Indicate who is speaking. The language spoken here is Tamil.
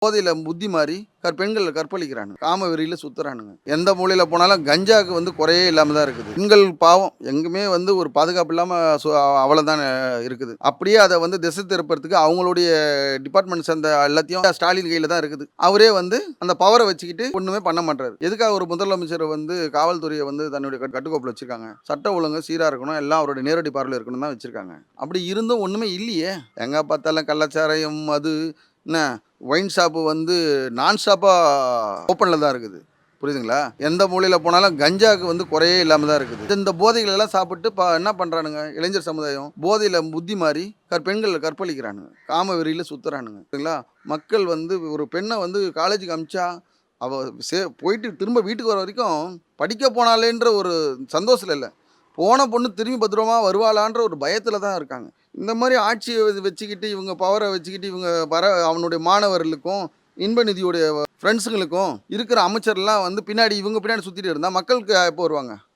Speaker 1: போதையில புத்தி மாறி பெண்கள் கற்பழிக்கிறானுங்க. காம வெறியில சுத்துறானுங்க. எந்த மூலையில போனாலும் கஞ்சாக்கு குறையே இல்லாம தான் இருக்குது. பெண்கள் பாவம் எங்குமே ஒரு பாதுகாப்பு இல்லாம அவலதான் இருக்குது. அப்படியே அத திசை திருப்புறதுக்கு அவங்களுடைய டிபார்ட்மெண்ட்ஸ் அந்த எல்லாத்தையும் ஸ்டாலின் கையில தான் இருக்குது. அவரே அந்த பவர வச்சுக்கிட்டு ஒண்ணுமே பண்ண மாட்றாரு. எதுக்காக ஒரு முதலமைச்சர் காவல்துறைய தன்னுடைய கட்டுக்கோப்புல வச்சிருக்காங்க. சட்ட ஒழுங்கு சீரா இருக்கணும். எல்லாம் அவருடைய நேரடி பார்வையில இருக்கணும்னு தான் வச்சிருக்காங்க. அப்படி இருந்தும் ஒண்ணுமே இல்லையே. எங்க பார்த்தாலும் கள்ளச்சாராயம், மது, என்ன ஒயின் ஷாப்பு நான் ஸ்டாப்பா ஓப்பன்ல தான் இருக்குது. புரியுதுங்களா? எந்த மூலையில போனாலும் கஞ்சாக்கு குறையே இல்லாம தான் இருக்குது. இந்த போதைகள் எல்லாம் சாப்பிட்டு என்ன பண்றானுங்க? இளைஞர் சமுதாயம் போதையில புத்தி மாறி பெண்கள் கற்பழிக்கிறானுங்க. காம வெறியில சுத்துறானுங்க. சரிங்களா? மக்கள் ஒரு பெண்ண காலேஜுக்கு அனுப்பிச்சா, அவ போயிட்டு திரும்ப வீட்டுக்கு வர வரைக்கும் படிக்க போனாலேன்ற ஒரு சந்தோஷத்துல இல்ல. போன பொண்ணு திரும்பி பத்திரமா வருவாளான்ற ஒரு பயத்துல தான் இருக்காங்க. இந்த மாரி ஆட்சிய வச்சுக்கிட்டு, இவங்க பவர வச்சுக்கிட்டு, இவங்க அவனுடைய மாணவர்களுக்கும், இன்ப நிதியுடைய ஃப்ரெண்ட்ஸுங்களுக்கும் இருக்கிற அமைச்சர்லாம் பின்னாடி இவங்க பின்னாடி சுத்திட்டு இருந்தா மக்களுக்கு எப்போ வருவாங்க?